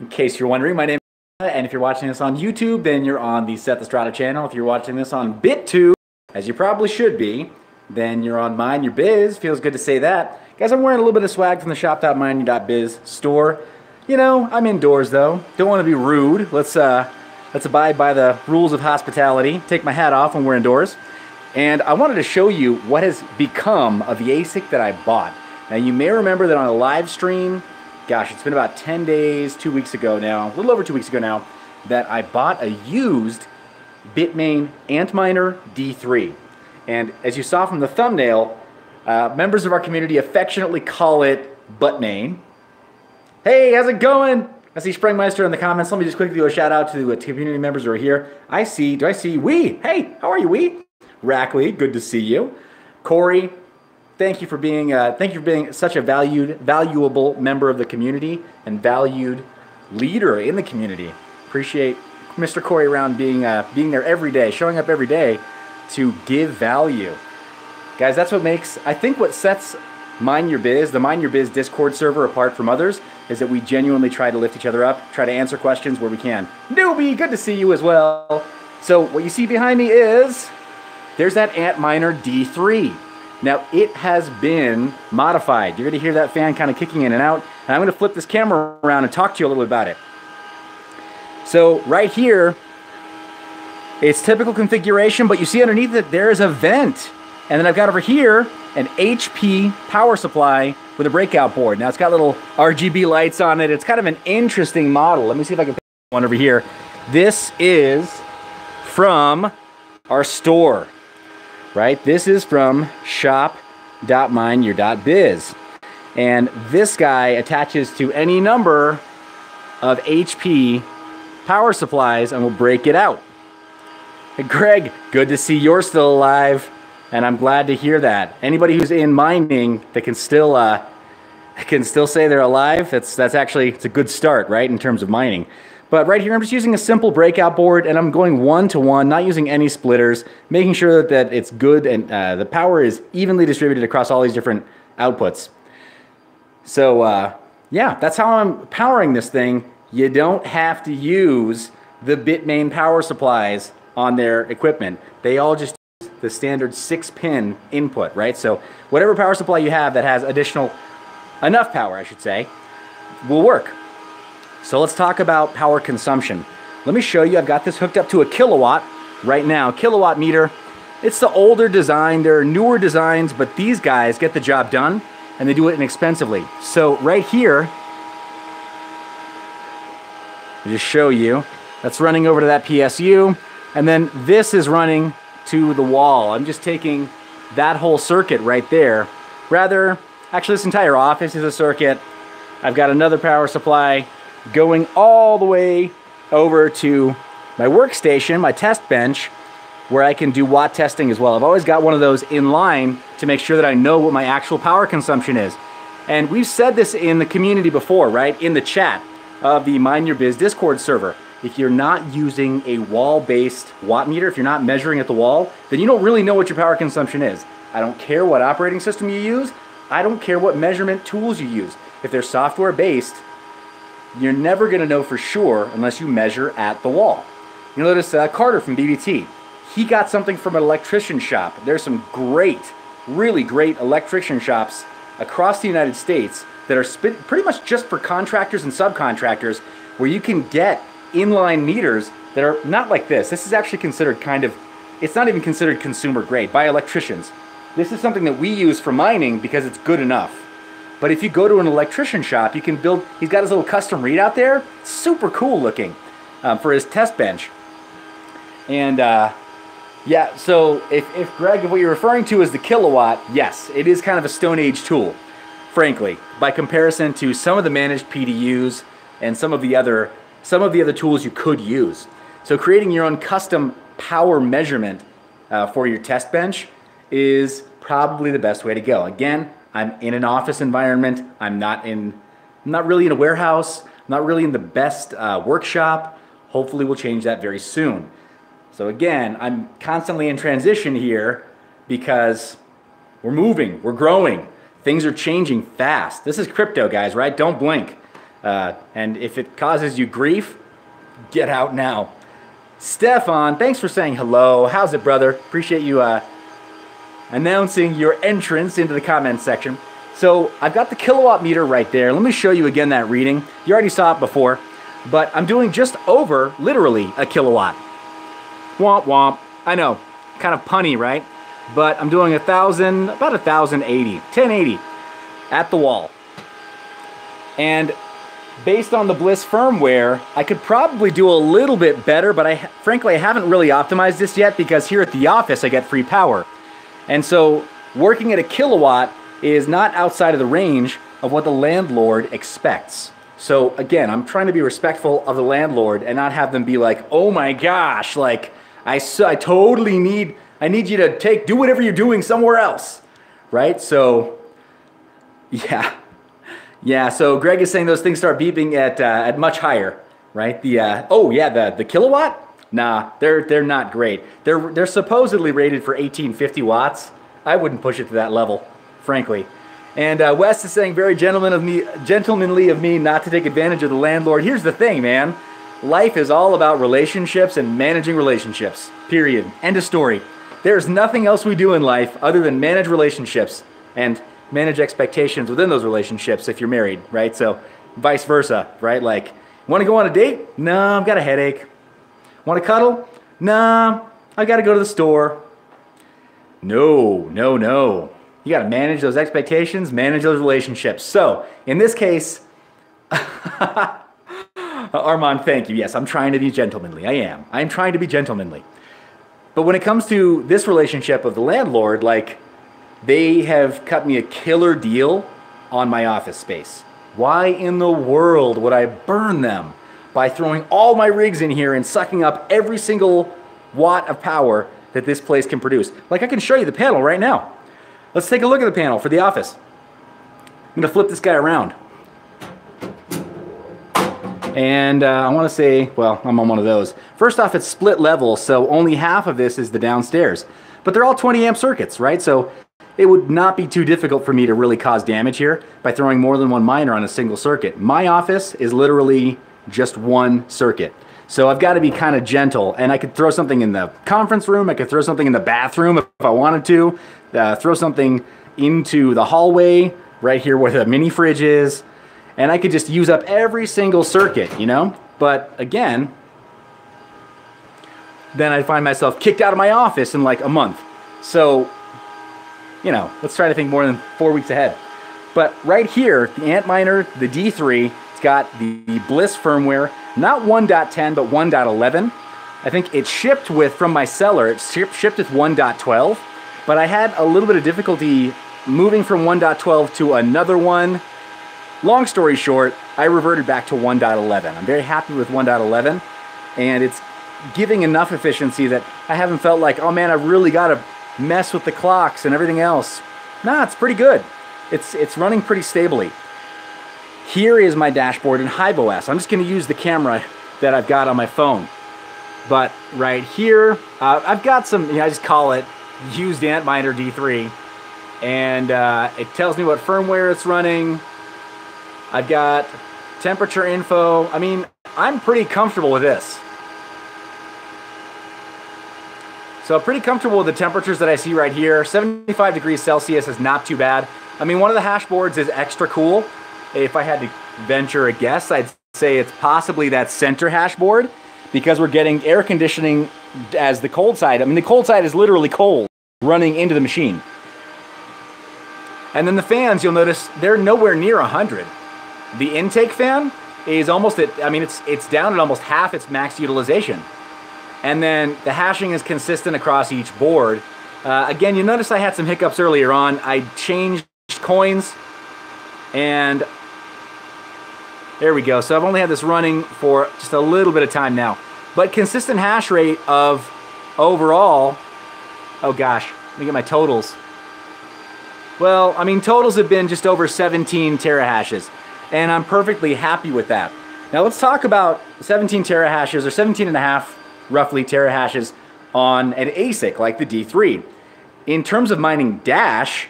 In case you're wondering, my name is and if you're watching this on YouTube, then you're on the Seth'S channel. If you're watching this on BitTube, as you probably should be, then you're on Mind-Your-Biz. Feels good to say that. Guys, I'm wearing a little bit of swag from the shop.mineyour.biz store. You know, I'm indoors though. Don't want to be rude. Let's abide by the rules of hospitality. Take my hat off when we're indoors. And I wanted to show you what has become of the Asic that I bought. Now you may remember that on a live stream, gosh, it's been about 10 days, 2 weeks ago now, a little over 2 weeks ago now, that I bought a used Bitmain Antminer D3. And as you saw from the thumbnail, members of our community affectionately call it Buttmain. Hey, how's it going? I see Sprengmeister in the comments. Let me just quickly do a shout out to the community members who are here. Do I see Wee? Hey, how are you, Wee? Rackley, good to see you. Corey, thank you for being such a valuable member of the community and valued leader in the community. Appreciate Mr. Corey around being there every day, showing up every day to give value. Guys, that's what makes, I think what sets Mind-Your-Biz, the Mind-Your-Biz Discord server apart from others, is that we genuinely try to lift each other up, try to answer questions where we can. Newbie, good to see you as well. So what you see behind me is, there's that Antminer D3. Now, it has been modified. You're going to hear that fan kind of kicking in and out. And I'm going to flip this camera around and talk to you a little bit about it. So right here, it's typical configuration, but you see underneath it, there is a vent. And then I've got over here an HP power supply with a breakout board. Now, it's got little RGB lights on it. It's kind of an interesting model. Let me see if I can pick one over here. This is from our store. Right? This is from shop.mineyour.biz. And this guy attaches to any number of HP power supplies and will break it out. Hey, Greg, good to see you're still alive, and I'm glad to hear that. Anybody who's in mining that can still say they're alive, it's a good start, right, in terms of mining. But right here, I'm just using a simple breakout board, and I'm going one-to-one, not using any splitters, making sure that it's good and the power is evenly distributed across all these different outputs. So, yeah, that's how I'm powering this thing. You don't have to use the Bitmain power supplies on their equipment. They all just use the standard 6-pin input, right? So whatever power supply you have that has enough power, I should say, will work. So let's talk about power consumption. Let me show you. I've got this hooked up to a kilowatt right now. Kilowatt meter. It's the older design. There are newer designs, but these guys get the job done, and they do it inexpensively. So right here, I'll just show you. That's running over to that PSU, and then this is running to the wall. I'm just taking that whole circuit right there. Actually, this entire office is a circuit. I've got another power supply going all the way over to my workstation, my test bench, where I can do watt testing as well. I've always got one of those in line to make sure that I know what my actual power consumption is. And we've said this in the community before, right? In the chat of the Mind-Your-Biz Discord server. If you're not using a wall-based watt meter, if you're not measuring at the wall, then you don't really know what your power consumption is. I don't care what operating system you use. I don't care what measurement tools you use. If they're software-based, you're never going to know for sure unless you measure at the wall. You notice Carter from BBT. He got something from an electrician shop. There's some really great electrician shops across the United States that are pretty much just for contractors and subcontractors, where you can get inline meters that are not like this. This is actually considered it's not even considered consumer grade by electricians. This is something that we use for mining because it's good enough. But if you go to an electrician shop, you can build, he's got his little custom readout there. Super cool looking for his test bench. And yeah, so if Greg, if what you're referring to is the kilowatt, yes, it is kind of a Stone Age tool, frankly, by comparison to some of the managed PDUs and some of the other tools you could use. So creating your own custom power measurement for your test bench is probably the best way to go. Again, I'm in an office environment. I'm not really in a warehouse. I'm not really in the best workshop. Hopefully we'll change that very soon. So again, I'm constantly in transition here because we're moving, we're growing. Things are changing fast. This is crypto, guys, right? Don't blink. And if it causes you grief, get out now. Stefan, thanks for saying hello. How's it, brother? Appreciate you announcing your entrance into the comments section. So I've got the kilowatt meter right there. Let me show you again that reading. You already saw it before, but I'm doing just over, literally, a kilowatt. Womp womp. I know, kind of punny, right? But I'm doing about 1,080, 1080 at the wall. And based on the Bliss firmware, I could probably do a little bit better, but frankly, I haven't really optimized this yet because here at the office, I get free power. And so working at a kilowatt is not outside of the range of what the landlord expects. So again, I'm trying to be respectful of the landlord and not have them be like, oh my gosh, like I totally need you to do whatever you're doing somewhere else, right? So yeah. Yeah, so Greg is saying those things start beeping at much higher, right? The kilowatt? Nah, they're not great. They're supposedly rated for 1850 watts. I wouldn't push it to that level, frankly. And Wes is saying very gentlemanly of me not to take advantage of the landlord. Here's the thing, man. Life is all about relationships and managing relationships. Period. End of story. There's nothing else we do in life other than manage relationships and manage expectations within those relationships if you're married, right? So vice versa, right? Like, want to go on a date? No, I've got a headache. Want to cuddle? No, I've got to go to the store. No. You got to manage those expectations, manage those relationships. So in this case, Armand, thank you. Yes, I'm trying to be gentlemanly. I am. I'm trying to be gentlemanly. But when it comes to this relationship of the landlord, like, they have cut me a killer deal on my office space. Why in the world would I burn them by throwing all my rigs in here and sucking up every single watt of power that this place can produce? Like, I can show you the panel right now. Let's take a look at the panel for the office. I'm going to flip this guy around. And I want to say, well, I'm on one of those. First off, it's split level, so only half of this is the downstairs. But they're all 20 amp circuits, right? So it would not be too difficult for me to really cause damage here by throwing more than one miner on a single circuit. My office is literally just one circuit. So I've got to be kind of gentle, and I could throw something in the conference room, I could throw something in the bathroom if I wanted to, throw something into the hallway right here where the mini fridge is, and I could just use up every single circuit, you know? But again, then I'd find myself kicked out of my office in like a month. So, you know, let's try to think more than 4 weeks ahead. But right here, the Antminer, the D3, it's got the Bliss firmware, not 1.10, but 1.11. I think it shipped with, from my seller, it shipped with 1.12, but I had a little bit of difficulty moving from 1.12 to another one. Long story short, I reverted back to 1.11. I'm very happy with 1.11, and it's giving enough efficiency that I haven't felt like, oh man, I've really got to mess with the clocks and everything else. Nah, it's pretty good. It's running pretty stably. Here is my dashboard in HiveOS. I'm just going to use the camera that I've got on my phone. But right here, I've got some, I just call it used Antminer D3. And it tells me what firmware it's running. I've got temperature info. I mean, I'm pretty comfortable with this. So I'm pretty comfortable with the temperatures that I see right here. 75 degrees Celsius is not too bad. I mean, one of the hash boards is extra cool. If I had to venture a guess, I'd say it's possibly that center hash board because we're getting air conditioning as the cold side. I mean, the cold side is literally cold running into the machine. And then the fans, you'll notice, they're nowhere near 100. The intake fan is almost at, I mean, it's down at almost half its max utilization. And then the hashing is consistent across each board. Again, you notice I had some hiccups earlier on. I changed coins, and there we go. So I've only had this running for just a little bit of time now. But consistent hash rate of overall, oh gosh, let me get my totals. Well, I mean, totals have been just over 17 terahashes, and I'm perfectly happy with that. Now let's talk about 17 terahashes, or 17 and a half roughly terahashes on an Asic like the D3. In terms of mining Dash,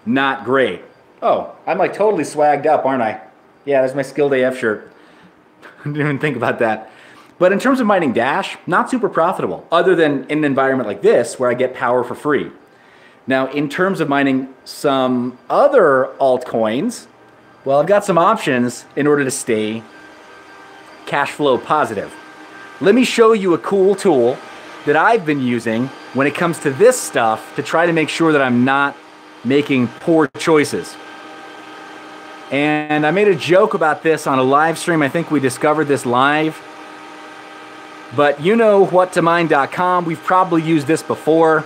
not great. Oh, I'm like totally swagged up, aren't I? Yeah, that's my Skilled AF shirt. I didn't even think about that. But in terms of mining Dash, not super profitable, other than in an environment like this where I get power for free. Now, in terms of mining some other altcoins, well, I've got some options in order to stay cash flow positive. Let me show you a cool tool that I've been using when it comes to this stuff to try to make sure that I'm not making poor choices. And I made a joke about this on a live stream. I think we discovered this live. But you know whattomine.com. We've probably used this before.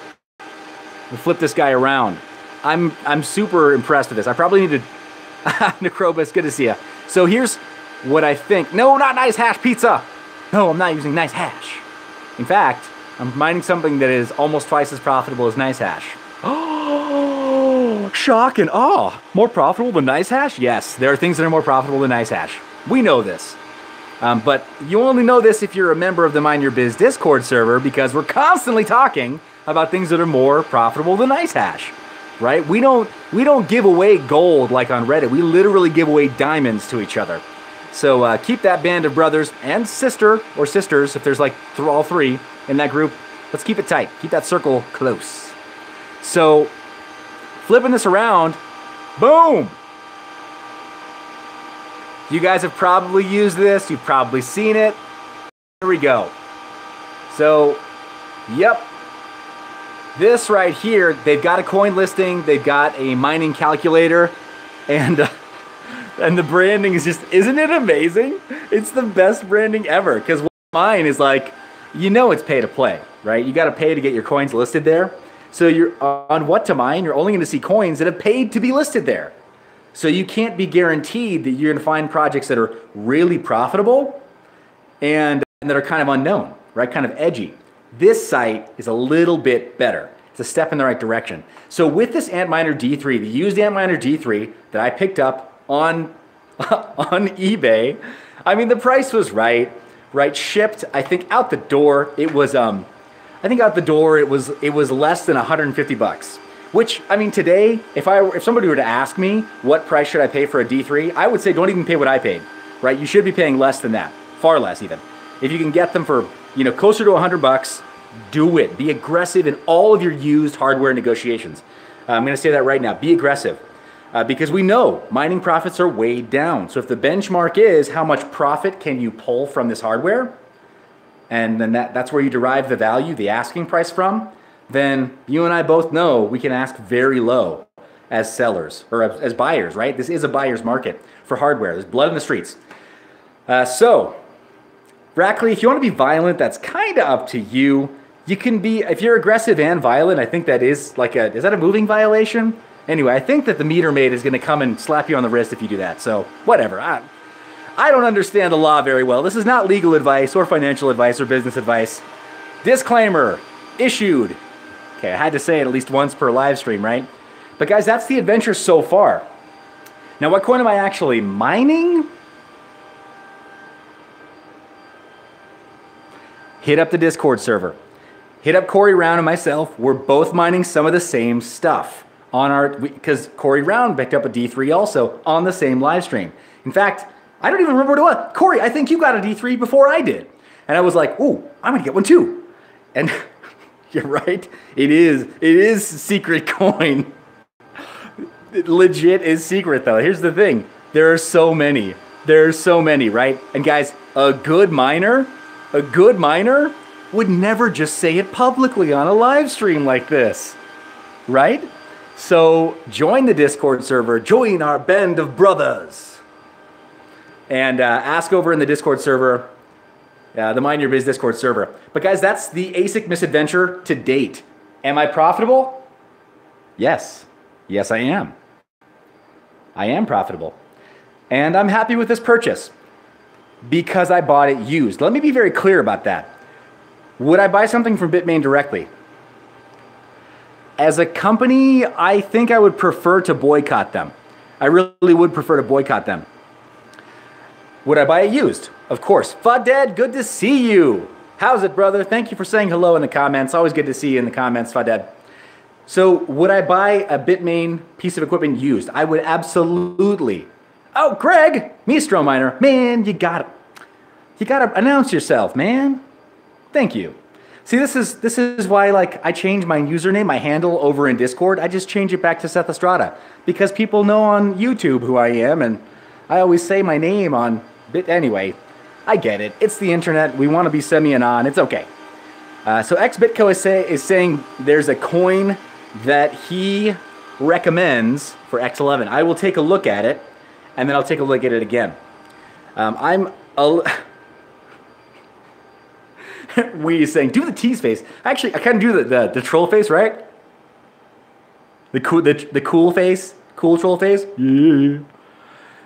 We'll flip this guy around. I'm super impressed with this. I probably need to... Necrobus, good to see you. So here's what I think. No, not Nice Hash Pizza. No, I'm not using Nice Hash. In fact, I'm mining something that is almost twice as profitable as Nice Hash. Oh, shock and awe. More profitable than Nice Hash? Yes, there are things that are more profitable than Nice Hash. We know this. But you only know this if you're a member of the Mind Your Biz Discord server, because we're constantly talking about things that are more profitable than Nice Hash, right? We don't give away gold like on Reddit. We literally give away diamonds to each other. So keep that band of brothers and sister or sisters, if there's like all three in that group, let's keep it tight. Keep that circle close. So flipping this around, boom. You guys have probably used this. You've probably seen it. Here we go. So, yep. This right here, they've got a coin listing. They've got a mining calculator. And the branding is just, isn't it amazing? It's the best branding ever. Because mine is like, you know it's pay to play, right? You got to pay to get your coins listed there. So you're on What to Mine, you're only going to see coins that have paid to be listed there. So you can't be guaranteed that you're going to find projects that are really profitable and that are kind of unknown, right? Kind of edgy. This site is a little bit better. It's a step in the right direction. So with this Antminer D3, the used Antminer D3 that I picked up on eBay, I mean, the price was right? Shipped, I think out the door, it was, it was less than 150 bucks. Which, I mean, today, if somebody were to ask me what price should I pay for a D3, I would say don't even pay what I paid, right? You should be paying less than that, far less even. If you can get them for, you know, closer to 100 bucks, do it. Be aggressive in all of your used hardware negotiations. I'm going to say that right now. Be aggressive. Because we know mining profits are way down. So if the benchmark is how much profit can you pull from this hardware, and then that's where you derive the value, the asking price from, then you and I both know we can ask very low as sellers, or as buyers, right? This is a buyer's market for hardware. There's blood in the streets. So, Brackley, if you want to be violent, that's kind of up to you. You can be, if you're aggressive and violent, I think that is like is that a moving violation? Anyway, I think that the meter maid is going to come and slap you on the wrist if you do that. So, whatever. I don't understand the law very well. This is not legal advice or financial advice or business advice. Disclaimer issued. Okay, I had to say it at least once per live stream, right? But guys, that's the adventure so far. Now, what coin am I actually mining? Hit up the Discord server. Hit up Corey Round and myself. We're both mining some of the same stuff on our, because Corey Round picked up a D3 also on the same live stream. In fact, I don't even remember what it was. Corey, I think you got a D3 before I did. And I was like, ooh, I'm gonna get one too. And you're right. It is secret coin. It legit is secret though. Here's the thing. There are so many. Right? And guys, a good miner would never just say it publicly on a live stream like this. Right? So join the Discord server. Join our band of brothers. And ask over in the Discord server. The Mind Your Biz Discord server. But guys, that's the Asic Mis-Aventure to date. Am I profitable? Yes. Yes, I am. I am profitable. And I'm happy with this purchase because I bought it used. Let me be very clear about that. Would I buy something from Bitmain directly? As a company, I think I would prefer to boycott them. I really would prefer to boycott them. Would I buy it used? Of course. Faded, good to see you. How's it, brother? Thank you for saying hello in the comments. Always good to see you in the comments, Faded. So would I buy a Bitmain piece of equipment used? I would absolutely Oh, Greg, Mistro Miner, man, you gotta announce yourself, man. Thank you. See, this is why, like, I changed my username, my handle over in Discord. I just change it back to Seth'S, because people know on YouTube who I am, and I always say my name on bit. Anyway, I get it. It's the internet. We want to be semi-anon. It's okay. So XBitco is saying there's a coin that he recommends for X11. I will take a look at it, and then I'll take a look at it again. We saying do the tease face. Actually, I kind of do the troll face, right? The cool face, cool troll face. Yeah.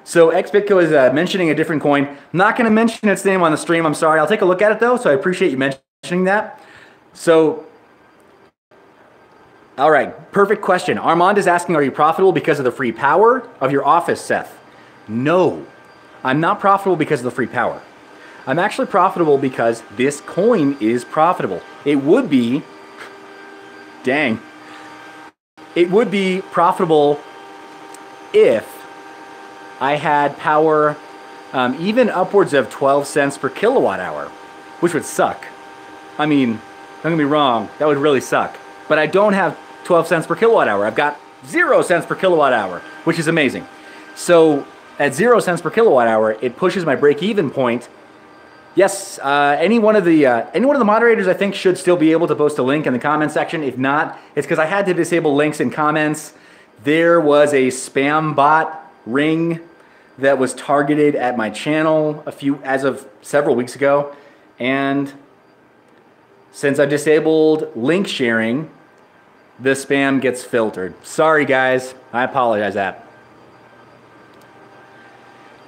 So XBitco is mentioning a different coin. I'm not going to mention its name on the stream. I'm sorry. I'll take a look at it though. So I appreciate you mentioning that. So, all right, perfect question. Armand is asking, are you profitable because of the free power of your office, Seth? No, I'm not profitable because of the free power. I'm actually profitable because this coin is profitable. It would be, dang, it would be profitable if I had power even upwards of 12 cents per kilowatt hour, which would suck. I mean, don't get me wrong, that would really suck. But I don't have 12 cents per kilowatt hour. I've got 0 cents per kilowatt hour, which is amazing. So at 0 cents per kilowatt hour, it pushes my break-even point. Yes, any one of the moderators, I think, should still be able to post a link in the comment section. If not, it's because I had to disable links in comments. There was a spam bot ring that was targeted at my channel as of several weeks ago, and since I disabled link sharing, the spam gets filtered. Sorry, guys. I apologize that.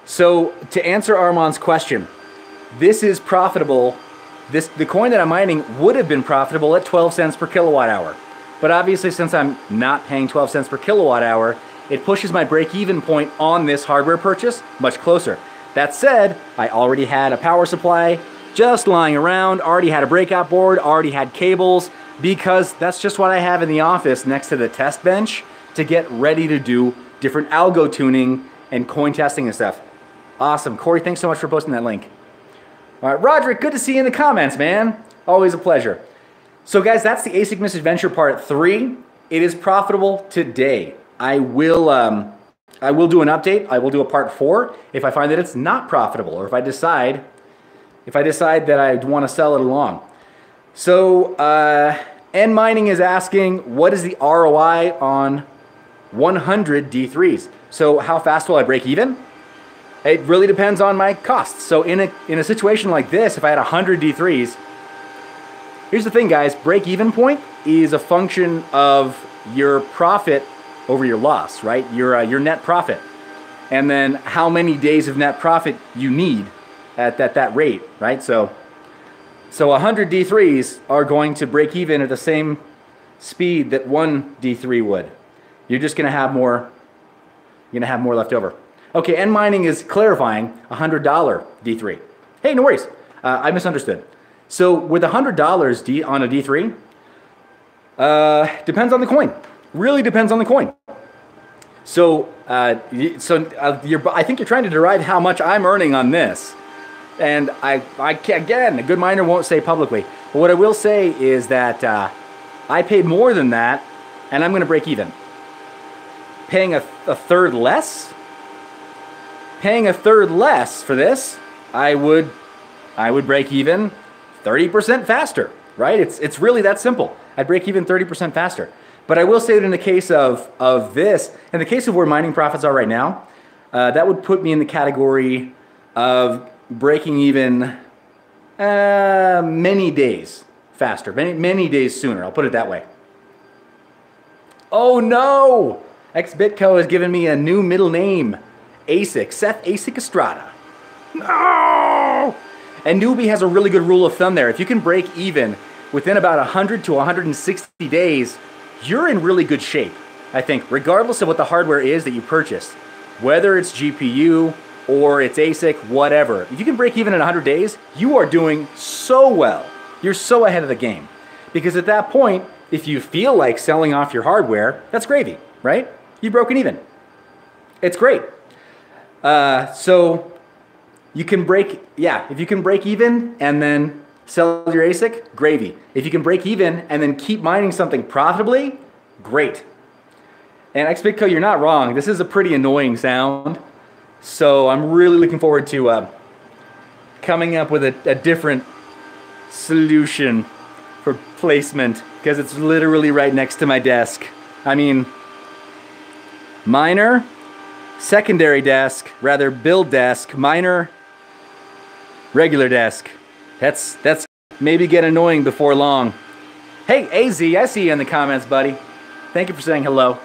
So to answer Armand's question, this is profitable. The coin that I'm mining would have been profitable at 12 cents per kilowatt hour. But obviously, since I'm not paying 12 cents per kilowatt hour, it pushes my break-even point on this hardware purchase much closer. That said, I already had a power supply just lying around, already had a breakout board, already had cables, because that's just what I have in the office next to the test bench to get ready to do different algo tuning and coin testing and stuff. Awesome. Corey, thanks so much for posting that link. All right, Roderick, good to see you in the comments, man. Always a pleasure. So guys, that's the Asic Mis-Aventure part 3. It is profitable today. I will do an update. I will do a part 4 if I find that it's not profitable, or if I decide that I want to sell it along. So N Mining is asking, what is the ROI on 100 D3s? So how fast will I break even? It really depends on my costs. So in a situation like this, if I had 100 D3s, here's the thing, guys. Break-even point is a function of your profit over your loss, right? Your net profit. And then how many days of net profit you need at that rate, right? So 100 D3s are going to break even at the same speed that one D3 would. You're just going to have more. You're going to have more left over. Okay, N Mining is clarifying $100 D3. Hey, no worries. I misunderstood. So with $100 on a D3, depends on the coin. Really depends on the coin. So, I think you're trying to derive how much I'm earning on this. And again, a good miner won't say publicly. But what I will say is that I paid more than that, and I'm going to break even. Paying a third less? Paying a third less for this, I would break even 30% faster, right? It's really that simple. I'd break even 30% faster. But I will say that in the case of this, in the case of where mining profits are right now, that would put me in the category of breaking even many days faster, many days sooner. I'll put it that way. Oh no! XBitco has given me a new middle name. Asic, Seth Asic Estrada. No! And Newbie has a really good rule of thumb there. If you can break even within about 100 to 160 days, you're in really good shape, I think, regardless of what the hardware is that you purchased. Whether it's GPU or it's ASIC, whatever. If you can break even in 100 days, you are doing so well. You're so ahead of the game. Because at that point, if you feel like selling off your hardware, that's gravy, right? You've broken even. It's great. So you can break, yeah, if you can break even and then sell your ASIC, gravy. If you can break even and then keep mining something profitably, great. And XBitCo, you're not wrong. This is a pretty annoying sound. So I'm really looking forward to coming up with a different solution for placement, because it's literally right next to my desk. I mean, miner, secondary desk, rather build desk, miner, regular desk. That's maybe get annoying before long. Hey, AZ, I see you in the comments, buddy. Thank you for saying hello.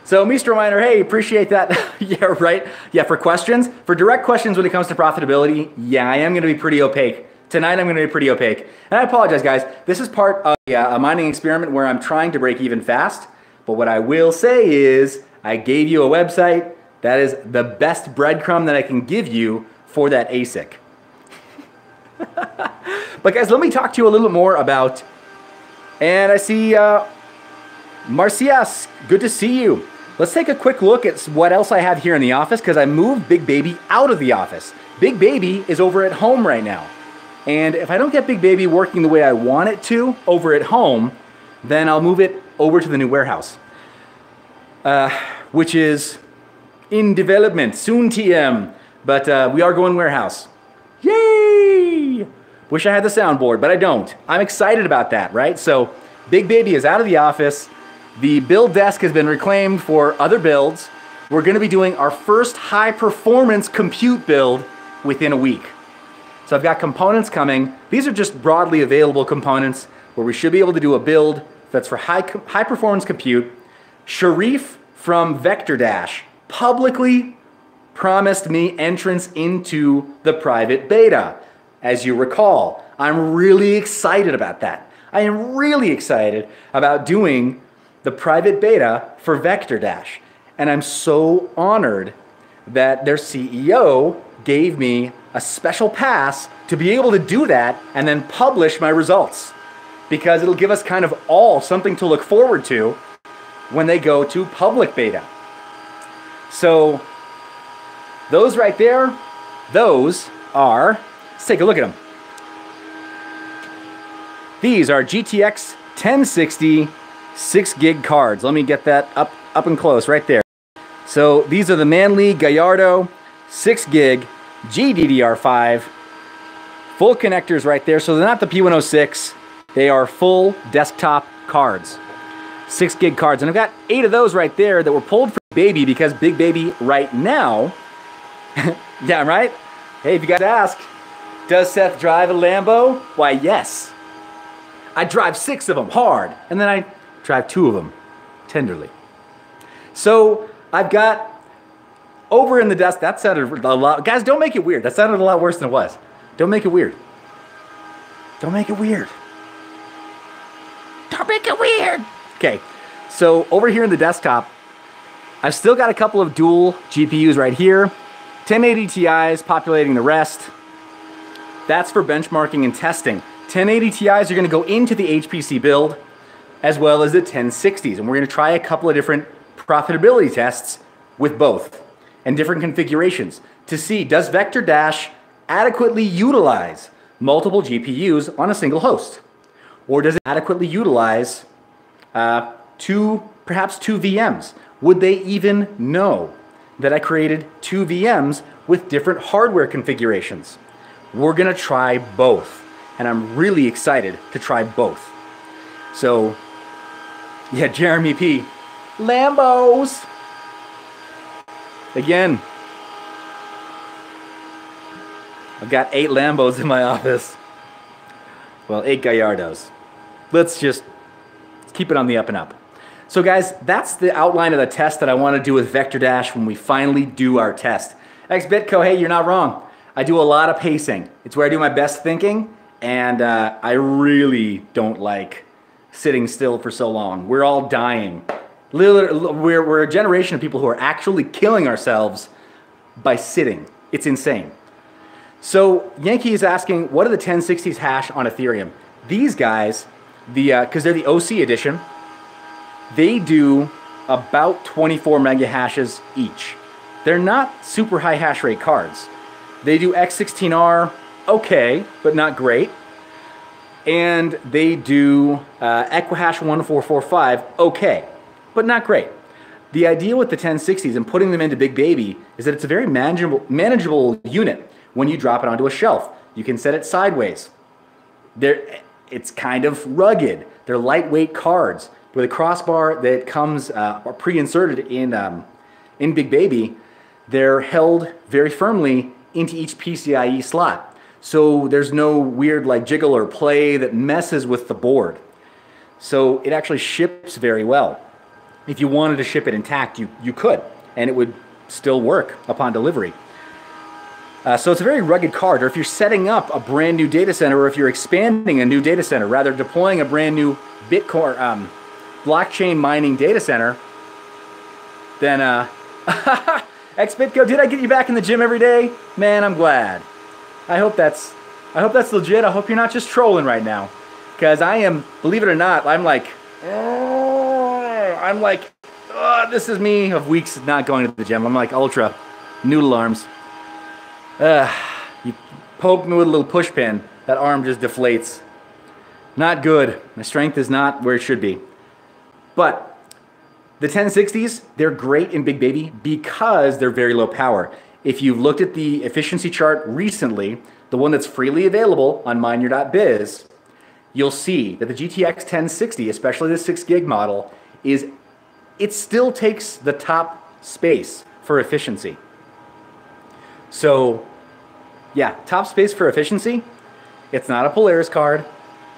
So, Mr. Miner, hey, appreciate that. Yeah, right. Yeah, for questions, for direct questions when it comes to profitability, yeah, I am going to be pretty opaque. Tonight, I'm going to be pretty opaque. And I apologize, guys. This is part of a mining experiment where I'm trying to break even fast. But what I will say is, I gave you a website. That is the best breadcrumb that I can give you for that ASIC. But guys, let me talk to you a little bit more about, and I see Marcias, good to see you. Let's take a quick look at what else I have here in the office, because I moved Big Baby out of the office. Big Baby is over at home right now. And if I don't get Big Baby working the way I want it to over at home, then I'll move it over to the new warehouse, which is in development, soon TM, but we are going warehouse. Yay! Wish I had the soundboard, but I don't. I'm excited about that, right? So Big Baby is out of the office. The build desk has been reclaimed for other builds. We're gonna be doing our first high performance compute build within a week. So I've got components coming. These are just broadly available components where we should be able to do a build that's for high performance compute. Sharif from Vector Dash publicly promised me entrance into the private beta. As you recall, I'm really excited about that. I am really excited about doing the private beta for Vector Dash. And I'm so honored that their CEO gave me a special pass to be able to do that and then publish my results, because it'll give us kind of all something to look forward to when they go to public beta. So those right there, those are, let's take a look at them. These are GTX 1060 6 gig cards. Let me get that up and close right there. So these are the Manly Gallardo 6 gig GDDR5 full connectors right there. So they're not the P106, they are full desktop cards. 6 gig cards, and I've got 8 of those right there that were pulled from Baby, because Big Baby right now, yeah, right? Hey, if you guys ask, does Seth drive a Lambo? Why, yes. I drive 6 of them hard, and then I drive 2 of them tenderly. So I've got over in the desk, that sounded a lot, guys, don't make it weird. That sounded a lot worse than it was. Don't make it weird. Don't make it weird. Don't make it weird. Okay, so over here in the desktop, I've still got a couple of dual GPUs right here. 1080 Ti's populating the rest. That's for benchmarking and testing. 1080 Ti's are gonna go into the HPC build, as well as the 1060s. And we're gonna try a couple of different profitability tests with both and different configurations to see, does Vector Dash adequately utilize multiple GPUs on a single host? Or does it adequately utilize perhaps two VMs? Would they even know that I created 2 VMs with different hardware configurations? We're gonna try both, and I'm really excited to try both. So, yeah, Jeremy P. Lambos! Again, I've got 8 Lambos in my office. Well, 8 Gallardos. Let's keep it on the up and up. So guys, that's the outline of the test that I want to do with Vector Dash when we finally do our test. XBitCo, hey, you're not wrong. I do a lot of pacing. It's where I do my best thinking, and I really don't like sitting still for so long. We're all dying. We're a generation of people who are actually killing ourselves by sitting. It's insane. So Yankee is asking, what are the 1060s hash on Ethereum? These guys, because they're the OC edition, they do about 24 mega hashes each. They're not super high hash rate cards. They do X16R, okay, but not great. And they do Equihash 1445, okay, but not great. The idea with the 1060s and putting them into Big Baby is that it's a very manageable unit when you drop it onto a shelf. You can set it sideways. It's kind of rugged. They're lightweight cards. With a crossbar that comes pre-inserted in Big Baby, they're held very firmly into each PCIe slot. So there's no weird like jiggle or play that messes with the board. So it actually ships very well. If you wanted to ship it intact, you could, and it would still work upon delivery. So it's a very rugged card. Or if you're setting up a brand new data center, or if you're expanding a new data center, rather deploying a brand new Bitcoin blockchain mining data center, then XBitco, did I get you back in the gym every day? Man, I'm glad. I hope that's legit. I hope you're not just trolling right now, because I am, believe it or not, I'm like, this is me of weeks not going to the gym. I'm like ultra noodle arms. You poke me with a little push pin, that arm just deflates. Not good. My strength is not where it should be. But the 1060s, they're great in Big Baby because they're very low power. If you've looked at the efficiency chart recently, the one that's freely available on mineyour.biz, you'll see that the GTX 1060, especially the 6 gig model, it still takes the top space for efficiency. So, yeah, top space for efficiency. It's not a Polaris card.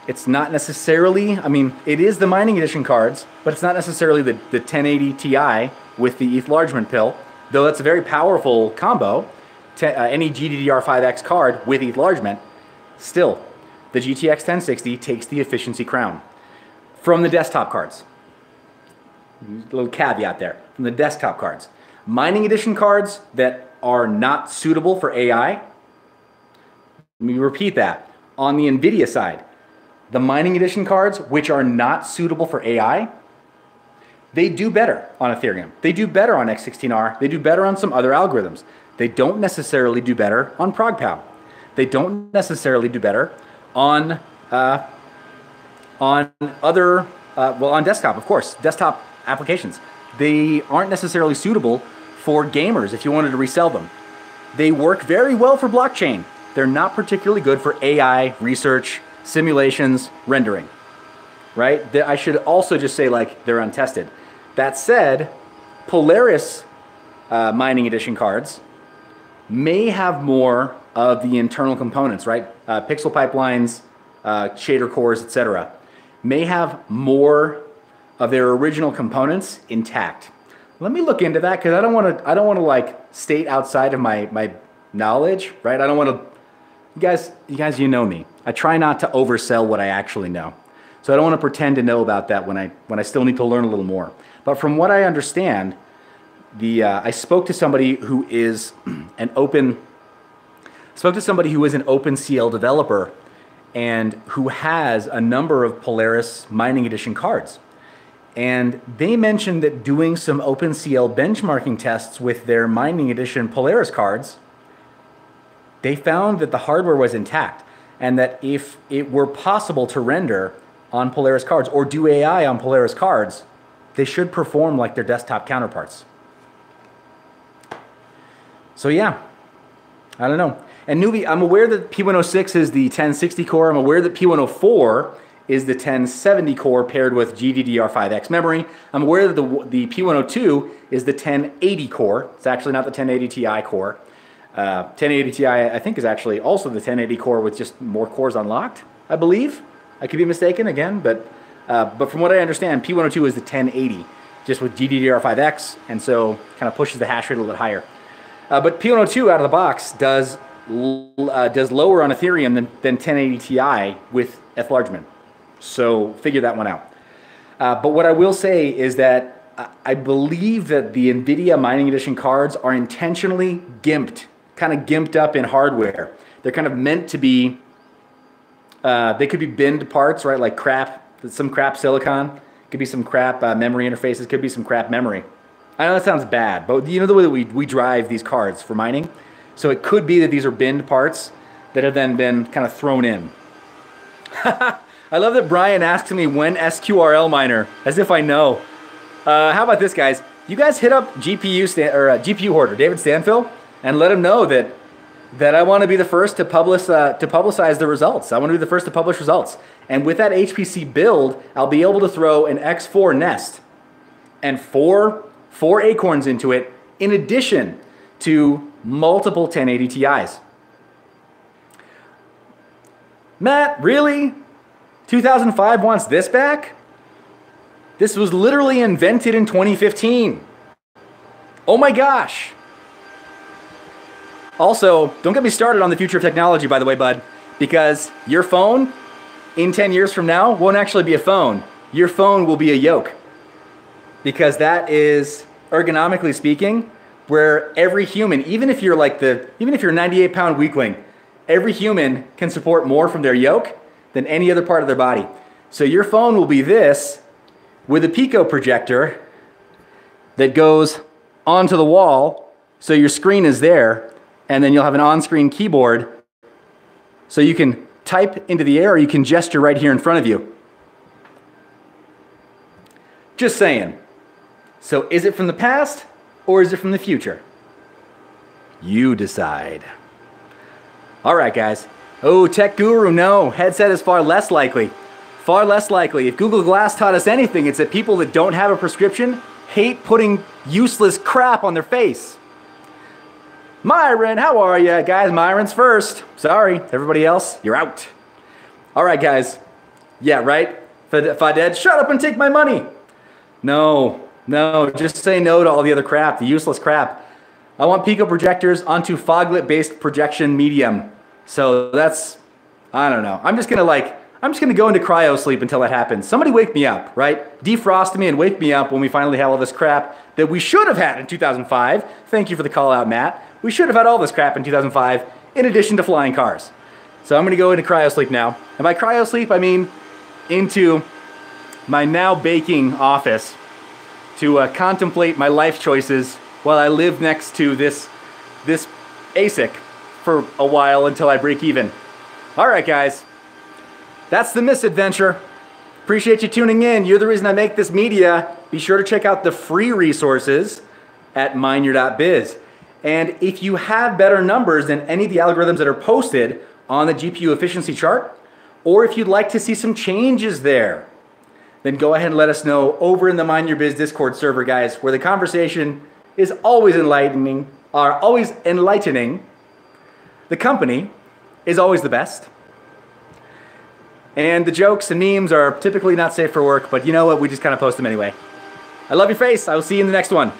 It's not necessarily, I mean, it is the mining edition cards, but it's not necessarily the 1080 Ti with the ETH pill, though that's a very powerful combo. Any GDDR5X card with ETH still, the GTX 1060 takes the efficiency crown from the desktop cards. A little caveat there, from the desktop cards. Mining edition cards that are not suitable for AI, let me repeat that. On the NVIDIA side, the mining edition cards, which are not suitable for AI, they do better on Ethereum. They do better on X16R. They do better on some other algorithms. They don't necessarily do better on ProgPow. They don't necessarily do better on other, on desktop, of course, desktop applications. They aren't necessarily suitable for gamers if you wanted to resell them. They work very well for blockchain. They're not particularly good for AI research, simulations, rendering, right? I should also just say like they're untested. That said, Polaris mining edition cards may have more of the internal components, right? Pixel pipelines, shader cores, etc. may have more of their original components intact. Let me look into that because I don't want to like state outside of my knowledge, right? I don't want to. You guys, you know me. I try not to oversell what I actually know. So I don't want to pretend to know about that when I still need to learn a little more. But from what I understand, I spoke to somebody who is an OpenCL developer and who has a number of Polaris mining edition cards. And they mentioned that doing some OpenCL benchmarking tests with their mining edition Polaris cards, they found that the hardware was intact and that if it were possible to render on Polaris cards or do AI on Polaris cards, they should perform like their desktop counterparts. So yeah, I don't know. And newbie, I'm aware that P106 is the 1060 core. I'm aware that P104 is the 1070 core paired with GDDR5X memory. I'm aware that the P102 is the 1080 core. It's actually not the 1080 Ti core. 1080 Ti, I think, is actually also the 1080 core with just more cores unlocked, I believe. I could be mistaken again, but from what I understand, P102 is the 1080, just with GDDR5X, and so kind of pushes the hash rate a little bit higher. But P102 out of the box does lower on Ethereum than 1080 Ti with enlargement. So figure that one out. But what I will say is that I believe that the NVIDIA Mining Edition cards are intentionally gimped, kind of gimped up in hardware. They're kind of meant to be, they could be binned parts, right? Like crap, some crap silicon Could be some crap memory interfaces. Could be some crap memory. I know that sounds bad, but you know the way that we drive these cards for mining? So it could be that these are binned parts that have then been kind of thrown in. I love that Brian asks me when SQRL miner, as if I know. How about this, guys? You guys hit up GPU Hoarder, David Stanfill, and let him know that I want to be the first to publicize the results. I want to be the first to publish results. And with that HPC build, I'll be able to throw an X4 nest and four acorns into it, in addition to multiple 1080 Ti's. Matt, really? 2005 wants this back? This was literally invented in 2015. Oh my gosh. Also, don't get me started on the future of technology, by the way, bud, because your phone in 10 years from now won't actually be a phone. Your phone will be a yoke. Because that is, ergonomically speaking, where every human, even if you're a 98-pound weakling, every human can support more from their yoke than any other part of their body. So your phone will be this with a Pico projector that goes onto the wall, so your screen is there, and then you'll have an on-screen keyboard so you can type into the air or you can gesture right here in front of you. Just saying. So is it from the past or is it from the future? You decide. All right, guys. Oh, tech guru, no. Headset is far less likely. Far less likely. If Google Glass taught us anything, it's that people that don't have a prescription hate putting useless crap on their face. Myron, how are you? Guys, Myron's first. Sorry, everybody else, you're out. All right, guys. Yeah, right? Faded, shut up and take my money. No, just say no to all the other crap, the useless crap. I want Pico projectors onto foglet-based projection medium. So that's, I don't know. I'm just gonna go into cryo sleep until that happens. Somebody wake me up, right? Defrost me and wake me up when we finally have all this crap that we should have had in 2005. Thank you for the call out, Matt. We should have had all this crap in 2005, in addition to flying cars. So I'm gonna go into cryo sleep now. And by cryo sleep, I mean into my now baking office to contemplate my life choices while I live next to this Asic for a while until I break even. All right, guys. That's the Mis-Aventure. Appreciate you tuning in. You're the reason I make this media. Be sure to check out the free resources at mineyour.biz. And if you have better numbers than any of the algorithms that are posted on the GPU efficiency chart, or if you'd like to see some changes there, then go ahead and let us know over in the Mind Your Biz Discord server, guys, where the conversation is always enlightening. The company is always the best. And the jokes and memes are typically not safe for work, but you know what? We just kind of post them anyway. I love your face. I will see you in the next one.